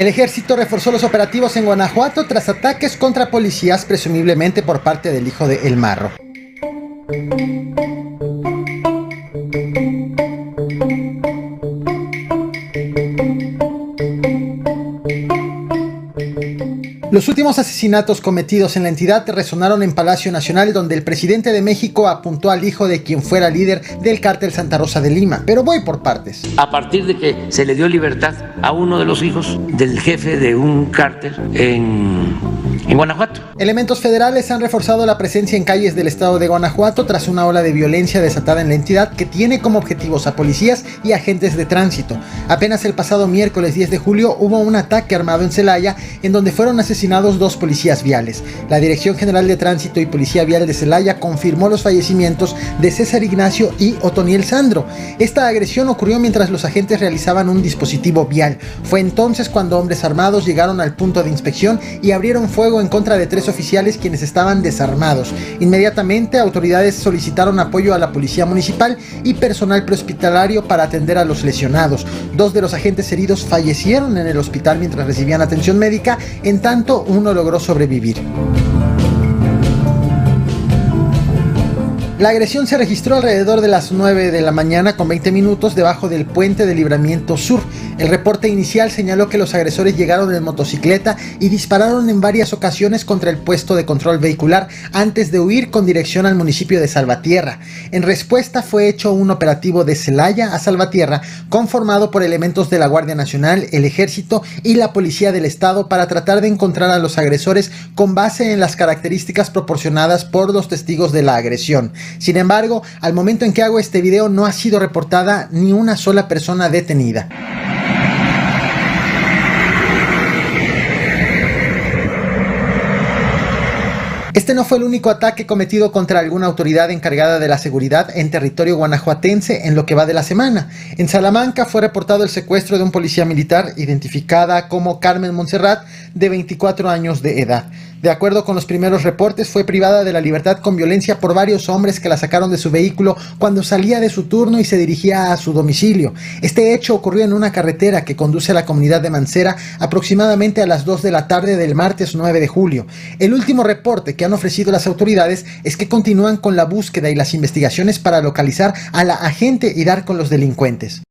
El ejército reforzó los operativos en Guanajuato tras ataques contra policías, presumiblemente por parte del hijo de El Marro. Los últimos asesinatos cometidos en la entidad resonaron en Palacio Nacional, donde el presidente de México apuntó al hijo de quien fuera líder del cártel Santa Rosa de Lima. Pero voy por partes. A partir de que se le dio libertad a uno de los hijos del jefe de un cártel en Guanajuato. Elementos federales han reforzado la presencia en calles del estado de Guanajuato tras una ola de violencia desatada en la entidad que tiene como objetivos a policías y agentes de tránsito. Apenas el pasado miércoles 10 de julio hubo un ataque armado en Celaya en donde fueron asesinados 2 policías viales. La Dirección General de Tránsito y Policía Vial de Celaya confirmó los fallecimientos de César Ignacio y Otoniel Sandro. Esta agresión ocurrió mientras los agentes realizaban un dispositivo vial. Fue entonces cuando hombres armados llegaron al punto de inspección y abrieron fuego en contra de 3 oficiales quienes estaban desarmados. Inmediatamente, autoridades solicitaron apoyo a la policía municipal y personal prehospitalario para atender a los lesionados. 2 de los agentes heridos fallecieron en el hospital mientras recibían atención médica, en tanto uno logró sobrevivir. La agresión se registró alrededor de las 9 de la mañana con 20 minutos debajo del puente de Libramiento Sur. El reporte inicial señaló que los agresores llegaron en motocicleta y dispararon en varias ocasiones contra el puesto de control vehicular antes de huir con dirección al municipio de Salvatierra. En respuesta fue hecho un operativo de Celaya a Salvatierra conformado por elementos de la Guardia Nacional, el Ejército y la Policía del Estado para tratar de encontrar a los agresores con base en las características proporcionadas por los testigos de la agresión. Sin embargo, al momento en que hago este video no ha sido reportada ni una sola persona detenida. Este no fue el único ataque cometido contra alguna autoridad encargada de la seguridad en territorio guanajuatense en lo que va de la semana. En Salamanca fue reportado el secuestro de un policía militar identificada como Carmen Montserrat, de 24 años de edad. De acuerdo con los primeros reportes, fue privada de la libertad con violencia por varios hombres que la sacaron de su vehículo cuando salía de su turno y se dirigía a su domicilio. Este hecho ocurrió en una carretera que conduce a la comunidad de Mancera aproximadamente a las 2 de la tarde del martes 9 de julio. El último reporte que han ofrecido las autoridades es que continúan con la búsqueda y las investigaciones para localizar a la agente y dar con los delincuentes.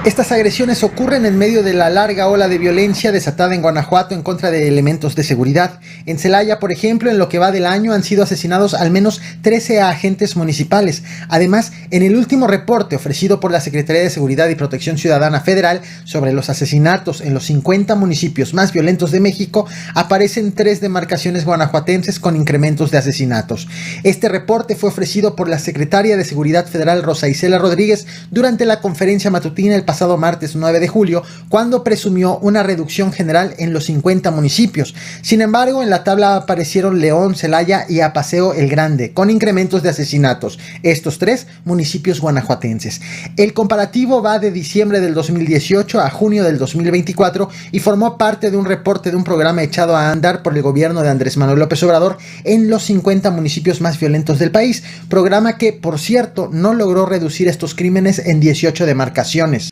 Estas agresiones ocurren en medio de la larga ola de violencia desatada en Guanajuato en contra de elementos de seguridad. En Celaya, por ejemplo, en lo que va del año han sido asesinados al menos 13 agentes municipales. Además, en el último reporte ofrecido por la Secretaría de Seguridad y Protección Ciudadana Federal sobre los asesinatos en los 50 municipios más violentos de México, aparecen 3 demarcaciones guanajuatenses con incrementos de asesinatos. Este reporte fue ofrecido por la Secretaria de Seguridad Federal Rosa Isela Rodríguez durante la conferencia matutina el pasado martes 9 de julio, cuando presumió una reducción general en los 50 municipios. Sin embargo, en la tabla aparecieron León, Celaya y Apaseo el Grande, con incrementos de asesinatos, estos 3 municipios guanajuatenses. El comparativo va de diciembre del 2018 a junio del 2024 y formó parte de un reporte de un programa echado a andar por el gobierno de Andrés Manuel López Obrador en los 50 municipios más violentos del país, programa que, por cierto, no logró reducir estos crímenes en 18 demarcaciones.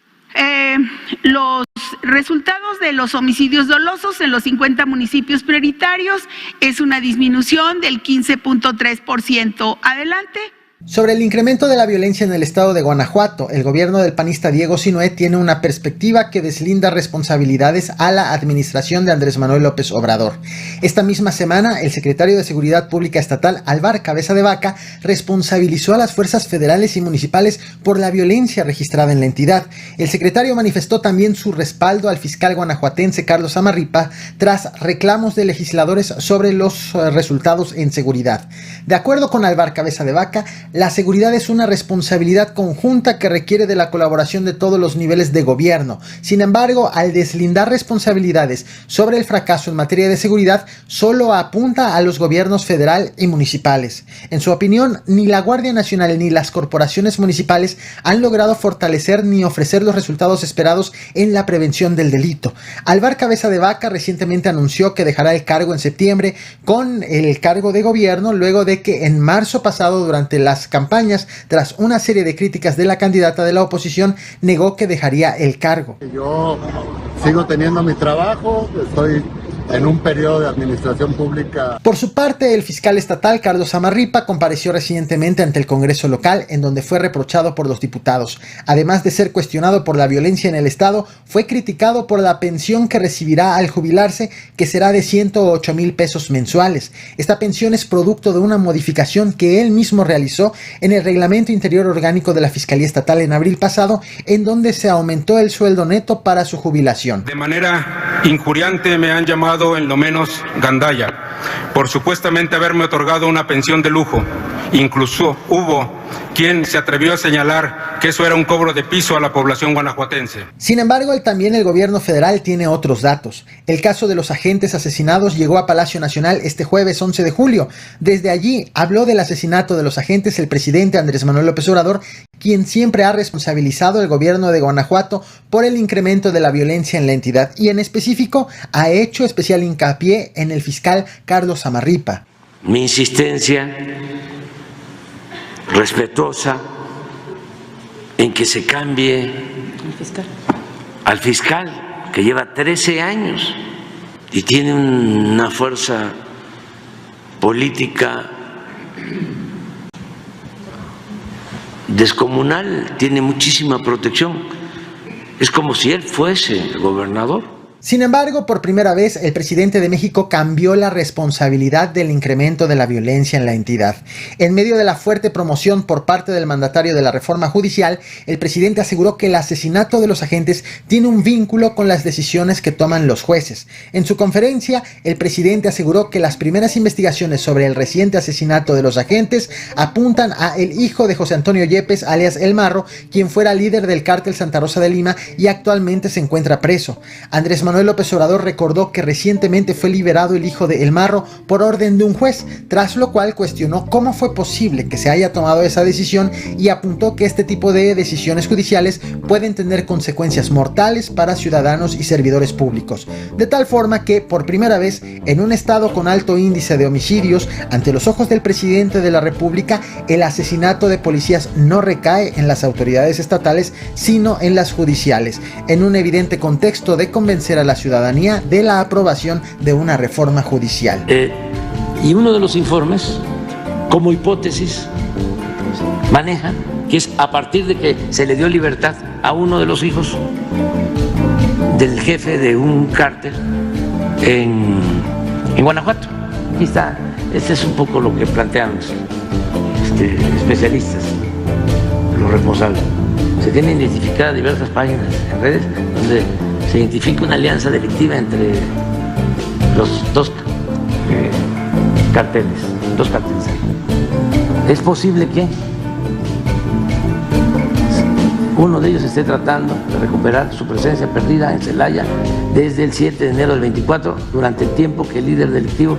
Los resultados de los homicidios dolosos en los 50 municipios prioritarios es una disminución del 15.3%. Adelante. Sobre el incremento de la violencia en el estado de Guanajuato, el gobierno del panista Diego Sinue tiene una perspectiva que deslinda responsabilidades a la administración de Andrés Manuel López Obrador. Esta misma semana, el secretario de Seguridad Pública Estatal, Álvaro Cabeza de Vaca, responsabilizó a las fuerzas federales y municipales por la violencia registrada en la entidad. El secretario manifestó también su respaldo al fiscal guanajuatense Carlos Amarripa tras reclamos de legisladores sobre los resultados en seguridad. De acuerdo con Álvaro Cabeza de Vaca, la seguridad es una responsabilidad conjunta que requiere de la colaboración de todos los niveles de gobierno. Sin embargo, al deslindar responsabilidades sobre el fracaso en materia de seguridad, solo apunta a los gobiernos federal y municipales. En su opinión, ni la Guardia Nacional ni las corporaciones municipales han logrado fortalecer ni ofrecer los resultados esperados en la prevención del delito. Álvaro Cabeza de Vaca recientemente anunció que dejará el cargo en septiembre con el cargo de gobierno luego de que en marzo pasado, durante las las campañas, tras una serie de críticas de la candidata de la oposición, negó que dejaría el cargo. Yo sigo teniendo mi trabajo, estoy en un periodo de administración pública. Por su parte, el fiscal estatal Carlos Zamarripa compareció recientemente ante el Congreso local, en donde fue reprochado por los diputados. Además de ser cuestionado por la violencia en el estado, fue criticado por la pensión que recibirá al jubilarse, que será de 108,000 pesos mensuales. Esta pensión es producto de una modificación que él mismo realizó en el Reglamento Interior Orgánico de la Fiscalía Estatal en abril pasado, en donde se aumentó el sueldo neto para su jubilación. De manera injuriante me han llamado en lo menos gandalla por supuestamente haberme otorgado una pensión de lujo. Incluso hubo quien se atrevió a señalar que eso era un cobro de piso a la población guanajuatense. Sin embargo, también el gobierno federal tiene otros datos. El caso de los agentes asesinados llegó a Palacio Nacional este jueves 11 de julio. Desde allí habló del asesinato de los agentes el presidente Andrés Manuel López Obrador, quien siempre ha responsabilizado al gobierno de Guanajuato por el incremento de la violencia en la entidad, y en específico ha hecho especial hincapié en el fiscal Carlos Zamarripa. Mi insistencia respetuosa en que se cambie al fiscal, que lleva 13 años y tiene una fuerza política descomunal, tiene muchísima protección. Es como si él fuese el gobernador. Sin embargo, por primera vez, el presidente de México cambió la responsabilidad del incremento de la violencia en la entidad. En medio de la fuerte promoción por parte del mandatario de la reforma judicial, el presidente aseguró que el asesinato de los agentes tiene un vínculo con las decisiones que toman los jueces. En su conferencia, el presidente aseguró que las primeras investigaciones sobre el reciente asesinato de los agentes apuntan a el hijo de José Antonio Yepes, alias El Marro, quien fuera líder del cártel Santa Rosa de Lima y actualmente se encuentra preso. Andrés Manuel López Obrador recordó que recientemente fue liberado el hijo de El Marro por orden de un juez, tras lo cual cuestionó cómo fue posible que se haya tomado esa decisión y apuntó que este tipo de decisiones judiciales pueden tener consecuencias mortales para ciudadanos y servidores públicos, de tal forma que, por primera vez, en un estado con alto índice de homicidios, ante los ojos del presidente de la República, el asesinato de policías no recae en las autoridades estatales, sino en las judiciales, en un evidente contexto de convencer a la ciudadanía de la aprobación de una reforma judicial. Y uno de los informes, como hipótesis, maneja que es a partir de que se le dio libertad a uno de los hijos del jefe de un cártel en Guanajuato. Aquí está, este es un poco lo que plantean los especialistas, los responsables. Se tienen identificadas diversas páginas en redes donde se identifica una alianza delictiva entre los dos carteles. Es posible que uno de ellos esté tratando de recuperar su presencia perdida en Celaya desde el 7 de enero del 24, durante el tiempo que el líder delictivo,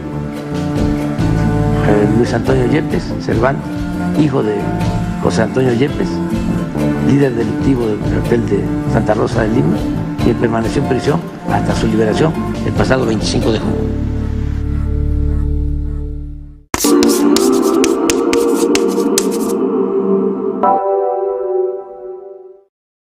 Luis Antonio Yepes Cervantes, hijo de José Antonio Yepes, líder delictivo del cartel de Santa Rosa de Lima, que permaneció en prisión hasta su liberación el pasado 25 de junio.